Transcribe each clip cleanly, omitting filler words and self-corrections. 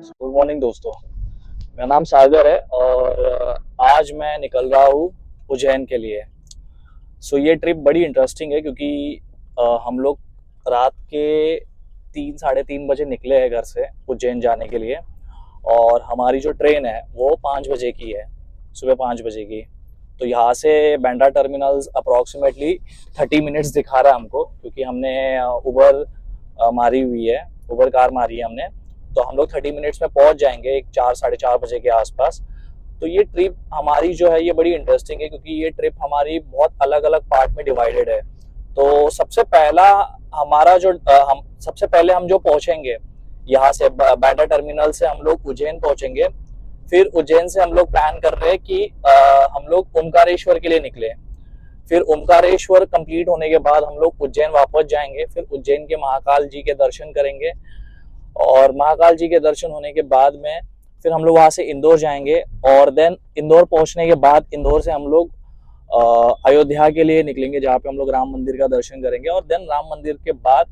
Good morning दोस्तों। मेरा नाम सागर है और आज मैं निकल रहा हूँ उज्जैन के लिए। ये ट्रिप बड़ी इंटरेस्टिंग है क्योंकि हम लोग रात के 3 साढ़े 3 बजे निकले हैं घर से उज्जैन जाने के लिए और हमारी जो ट्रेन है वो 5 बजे की है, सुबह 5 बजे की। तो यहाँ से बैंड्रा टर्मिनल्स अप्रॉक्सीमेटली 30 मिनट्स दिखा रहा है हमको, क्योंकि हमने उबर मारी हुई है, उबर कार मारी है हमने। तो हम लोग 30 मिनट्स में पहुंच जाएंगे, एक 4 साढ़े 4 बजे के आसपास। तो ये ट्रिप हमारी जो है ये बड़ी इंटरेस्टिंग है क्योंकि ये ट्रिप हमारी बहुत अलग अलग पार्ट में डिवाइडेड है। तो सबसे पहला हमारा जो हम सबसे पहले हम जो पहुंचेंगे यहाँ से बैंड्रा टर्मिनल से हम लोग उज्जैन पहुंचेंगे। फिर उज्जैन से हम लोग प्लान कर रहे हैं कि हम लोग ओमकारेश्वर के लिए निकले। फिर ओमकारेश्वर कंप्लीट होने के बाद हम लोग उज्जैन वापस जाएंगे। फिर उज्जैन के महाकाल जी के दर्शन करेंगे और महाकाल जी के दर्शन होने के बाद में फिर हम लोग वहां से इंदौर जाएंगे और देन इंदौर पहुंचने के बाद इंदौर से हम लोग अयोध्या के लिए निकलेंगे, जहाँ पे हम लोग राम मंदिर का दर्शन करेंगे। और देन राम मंदिर के बाद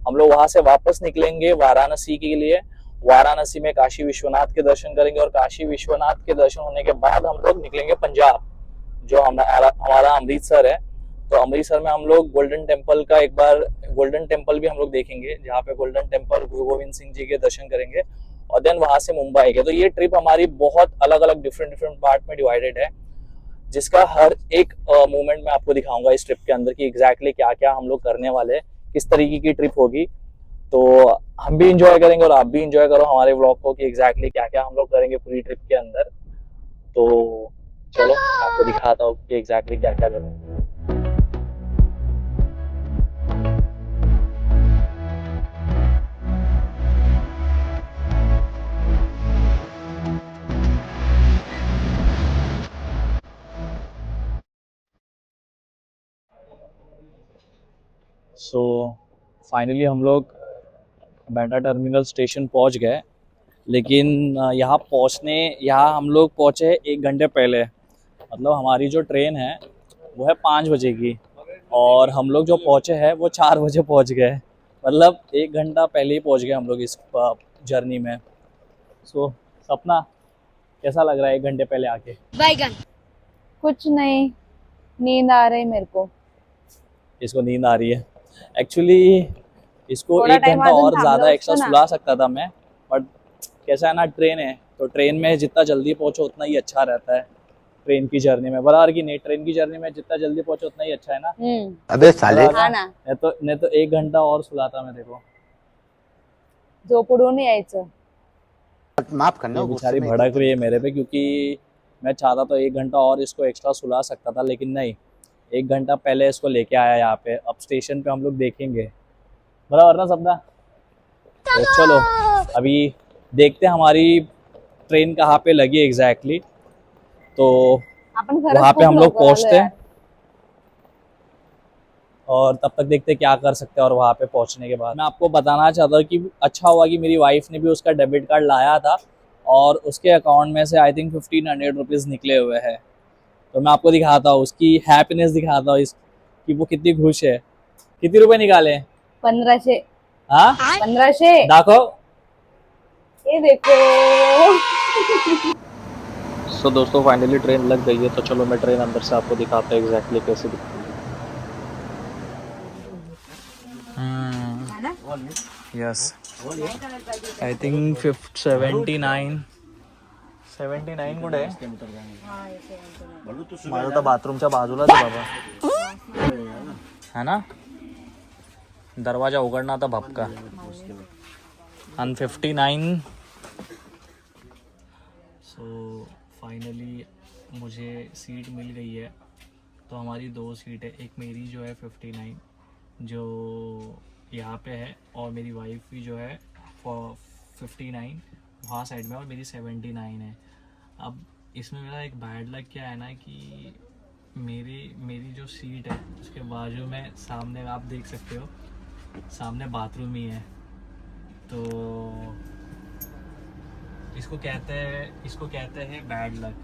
हम लोग वहां से वापस निकलेंगे वाराणसी के लिए। वाराणसी में काशी विश्वनाथ के दर्शन करेंगे और काशी विश्वनाथ के दर्शन होने के बाद हम लोग निकलेंगे पंजाब, जो हमारा अमृतसर है। तो अमृतसर में हम लोग गोल्डन टेम्पल का एक बार गोल्डन टेम्पल भी हम लोग देखेंगे, जहाँ पे गोल्डन टेम्पल गुरु गोविंद सिंह जी के दर्शन करेंगे और देन वहां से मुंबई के। तो ये ट्रिप हमारी बहुत अलग अलग डिफरेंट डिफरेंट पार्ट में डिवाइडेड है, जिसका हर एक मोमेंट मैं आपको दिखाऊंगा इस ट्रिप के अंदर कि एग्जैक्टली क्या क्या हम लोग करने वाले हैं, किस तरीके की ट्रिप होगी। तो हम भी इंजॉय करेंगे और आप भी इंजॉय करो हमारे व्लॉग को कि एग्जैक्टली क्या क्या हम लोग करेंगे पूरी ट्रिप के अंदर। तो चलो आपको दिखाता हूँ कि एग्जैक्टली क्या क्या करेंगे। सो फाइनली हम लोग बैंड्रा टर्मिनल स्टेशन पहुंच गए, लेकिन यहाँ हम लोग पहुंचे 1 घंटे पहले। मतलब हमारी जो ट्रेन है वो है 5 बजे की और हम लोग जो पहुंचे हैं वो 4 बजे पहुंच गए। मतलब 1 घंटा पहले ही पहुंच गए हम लोग इस जर्नी में। सपना कैसा लग रहा है 1 घंटे पहले आके? बैगन कुछ नहीं, नींद आ रही मेरे को। इसको नींद आ रही है एक्चुअली। इसको थोड़ा 1 टाइम घंटा अजून और थांबलो ज़्यादा एक्स्ट्रा असतो ना। सुला सकता था मैं, बट कैसा है ना, ट्रेन है तो ट्रेन में जितना जल्दी पहुंचो उतना ही अच्छा रहता है। ट्रेन की जर्नी में बराबर की नहीं, ट्रेन की जर्नी में जितना जल्दी पहुंचो उतना ही अच्छा है ना। अबे साले, बराबर हा ना। ना, नहीं तो 1 घंटा और सुलाता मैं देखो। झोपडून यायचं। माफ करना ये गुस्से बेचारी में भड़क एकदम। रही है मेरे पे क्योंकि मैं चाहता तो 1 घंटा और इसको एक्स्ट्रा सुला सकता था, लेकिन नहीं, 1 घंटा पहले इसको लेके आया यहाँ पे। अब स्टेशन पे हम लोग देखेंगे, बराबर ना सपना। तो चलो अभी देखते हैं हमारी ट्रेन कहाँ पे लगी एग्जैक्टली। तो आपण खरंच वहाँ पे खूप हम लोग लवकर आलो पहुँचते हैं यार। और तब तक देखते हैं क्या कर सकते हैं। और वहाँ पे पहुँचने के बाद मैं आपको बताना चाहता हूँ कि अच्छा हुआ कि मेरी वाइफ ने भी उसका डेबिट कार्ड लाया था और उसके अकाउंट में से आई थिंक 1500 रुपीज़ निकले हुए हैं। तो मैं आपको दिखाता हूँ, उसकी हैप्पीनेस दिखाता हूँ इस कि वो कितनी खुश है। कितने रुपए निकाले? 1500। हाँ 1500 दाखो। ये देखो। दोस्तों फाइनली ट्रेन लग गई है, तो चलो मैं ट्रेन अंदर से आपको दिखाता हूँ एग्जैक्टली कैसे दिखती है। यस, आई थिंक 79 कुठे आहे? माझं तर बाथरूमच्या बाजूलाच आहे बाबा, है ना। दरवाजा उघडना था भपका। अन 59। फाइनली मुझे सीट मिल गई है। तो हमारी 2 सीट है, एक मेरी जो है 59 जो यहाँ पे है और मेरी वाइफ की जो है 59 वहाँ साइड में और मेरी 79 है। अब इसमें मेरा एक बैड लक क्या है ना कि मेरी जो सीट है उसके बाजू में सामने आप देख सकते हो, सामने बाथरूम ही है। तो इसको कहते हैं बैड लक,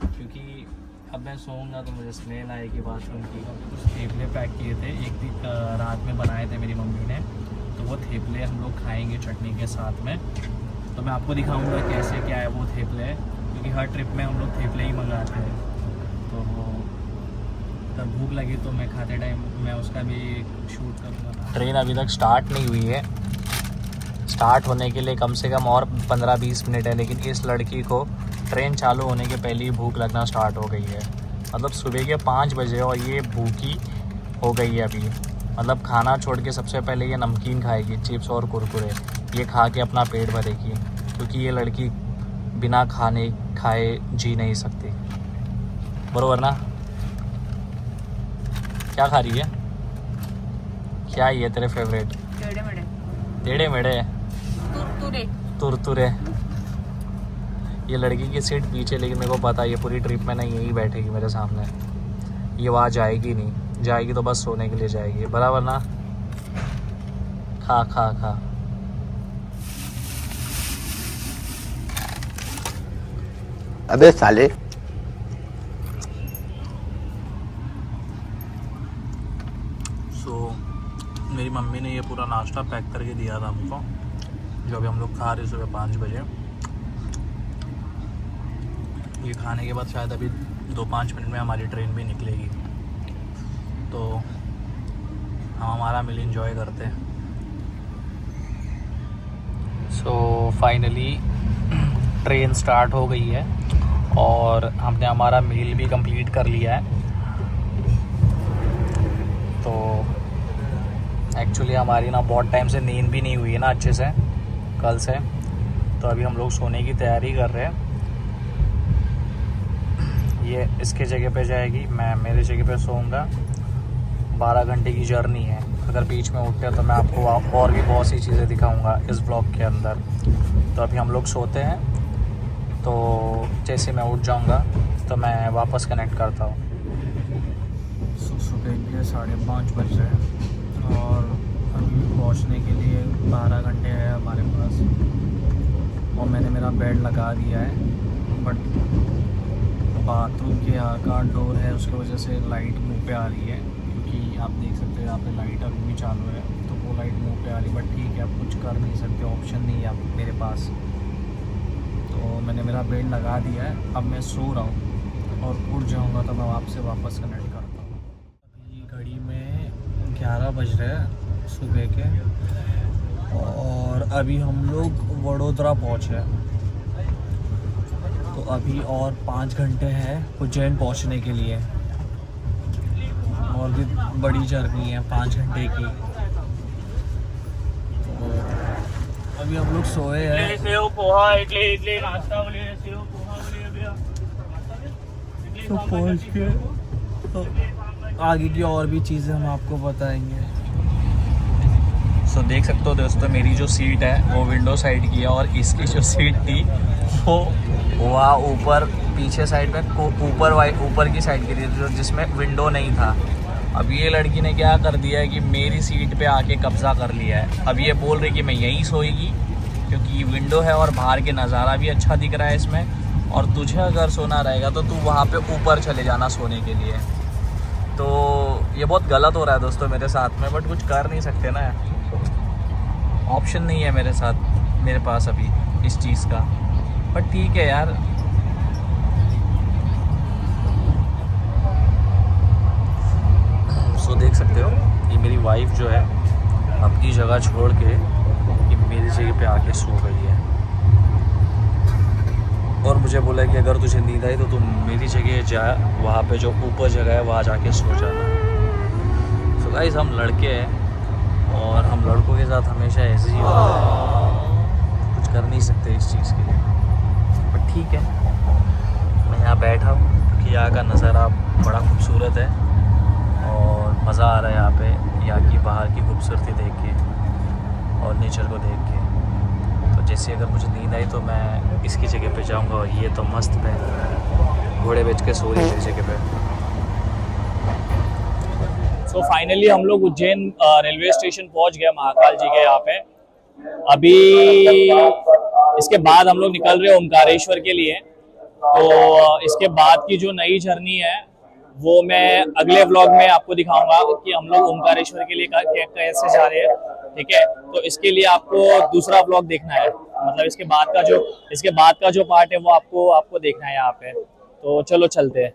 क्योंकि अब मैं सोऊंगा तो मुझे स्मेल आएगी बाथरूम की। कुछ थेपले पैक किए थे, एक दिन रात में बनाए थे मेरी मम्मी ने, तो वो थेपले हम लोग खाएंगे चटनी के साथ में। तो मैं आपको दिखाऊंगा कैसे क्या है वो थेपले, क्योंकि हर ट्रिप में हम लोग थेपले ही मंगाते हैं। तो तब भूख लगी तो मैं खाते टाइम मैं उसका भी शूट करूँगा। ट्रेन अभी तक स्टार्ट नहीं हुई है, स्टार्ट होने के लिए कम से कम और 15-20 मिनट है, लेकिन इस लड़की को ट्रेन चालू होने के पहले ही भूख लगना स्टार्ट हो गई है। मतलब सुबह के 5 बजे और ये भूखी हो गई है अभी। मतलब खाना छोड़ के सबसे पहले ये नमकीन खाएगी, चिप्स और कुरकुरे, ये खा के अपना पेट भरेगी, क्योंकि ये लड़की बिना खाने खाए जी नहीं सकती। बरोबर ना? क्या खा रही है? क्या ये तेरे फेवरेट? टेढ़े मेढ़े तुरतुरे। ये लड़की की सीट पीछे, लेकिन मेरे को पता है ये पूरी ट्रिप में ना यही बैठेगी मेरे सामने, ये वहाँ जाएगी नहीं, जाएगी तो बस सोने के लिए जाएगी। बराबर ना? खा खा खा। अबे साले। मेरी मम्मी ने ये पूरा नाश्ता पैक करके दिया था हमको, जो अभी हम लोग खा रहे सुबह 5 बजे। ये खाने के बाद शायद अभी 2-5 मिनट में हमारी ट्रेन भी निकलेगी, तो हम हमारा मील एंजॉय करते हैं। सो फाइनली ट्रेन स्टार्ट हो गई है और हमने हमारा मील भी कंप्लीट कर लिया है। तो एक्चुअली हमारी ना बहुत टाइम से नींद भी नहीं हुई है ना अच्छे से कल से, तो अभी हम लोग सोने की तैयारी कर रहे हैं। ये इसके जगह पे जाएगी, मैं मेरे जगह पे सोऊंगा। 12 घंटे की जर्नी है, अगर बीच में उठते हैं तो मैं आपको और भी बहुत सी चीज़ें दिखाऊंगा इस ब्लॉग के अंदर। तो अभी हम लोग सोते हैं, तो जैसे मैं उठ जाऊंगा तो मैं वापस कनेक्ट करता हूँ। सुबह के 5:30 बज रहे हैं और अभी पहुँचने के लिए 12 घंटे है हमारे पास, और मैंने मेरा बेड लगा दिया है। बट बाथरूम के यहाँ का डोर है, उसकी वजह से लाइट मुंह पे आ रही है, क्योंकि आप देख सकते हैं यहाँ पे लाइट अभी भी चालू है, तो वो लाइट मुंह पे आ रही है। बट ठीक है, आप कुछ कर नहीं सकते, ऑप्शन नहीं है आप मेरे पास। तो मैंने मेरा बेड लगा दिया है, अब मैं सो रहा हूँ और उठ जाऊँगा तो मैं आपसे वापस कनेक्ट करता हूँ। अभी घड़ी में 11 बज रहे हैं सुबह के, और अभी हम लोग वडोदरा पहुँचे। तो अभी और 5 घंटे हैं उज्जैन पहुँचने के लिए, और भी बड़ी जर्नी है 5 घंटे की। तो अभी हम लोग सोए हैं। सेव पोहा इडली नाश्ता बोलिए, सेव पोहा बोलिए भैया। तो पहुँच के तो आगे की और भी चीज़ें हम आपको बताएंगे। सो देख सकते हो दोस्तों, मेरी जो सीट है वो विंडो साइड की है, और इसकी जो सीट थी वो वहाँ ऊपर पीछे साइड में ऊपर की साइड की थी, जो जिसमें विंडो नहीं था। अब ये लड़की ने क्या कर दिया है कि मेरी सीट पे आके कब्ज़ा कर लिया है। अब ये बोल रही कि मैं यहीं सोएगी, क्योंकि विंडो है और बाहर के नज़ारा भी अच्छा दिख रहा है इसमें, और तुझे अगर सोना रहेगा तो तू वहाँ पे ऊपर चले जाना सोने के लिए। तो ये बहुत गलत हो रहा है दोस्तों मेरे साथ में, बट कुछ कर नहीं सकते ना, ऑप्शन नहीं है मेरे पास अभी इस चीज़ का। बट ठीक है यार, सो देख सकते हो ये मेरी वाइफ जो है अपनी जगह छोड़ के ये मेरी जगह पे आके सो गई है, और मुझे बोला कि अगर तुझे नींद आई तो तुम मेरी जगह जा, वहाँ पे जो ऊपर जगह है वहाँ जाके सो जाना। सो गाइस, हम लड़के हैं और हम लड़कों के साथ हमेशा ऐसे ही होता है, कुछ कर नहीं सकते इस चीज़ के लिए। बट ठीक है, मैं यहाँ बैठा हूँ क्योंकि यहाँ का नज़ारा बड़ा खूबसूरत है और मज़ा आ रहा है यहाँ पे, यहाँ की बाहर की खूबसूरती देख के और नेचर को देख के। तो जैसे अगर मुझे नींद आई तो मैं इसकी जगह पे जाऊँगा, और ये तो मस्त है घोड़े बेच के सो रही है इस जगह पे। सो फाइनली हम लोग उज्जैन रेलवे स्टेशन पहुंच गए, महाकाल जी के यहाँ पे। अभी इसके बाद हम लोग निकल रहे हैं ओमकारेश्वर के लिए। तो इसके बाद की जो नई जर्नी है वो मैं अगले व्लॉग में आपको दिखाऊंगा कि हम लोग ओमकारेश्वर के लिए कैसे जा रहे हैं, ठीक है। तो इसके लिए आपको दूसरा व्लॉग देखना है, मतलब इसके बाद का जो पार्ट है वो आपको आपको देखना है यहाँ पे, तो चलो चलते हैं।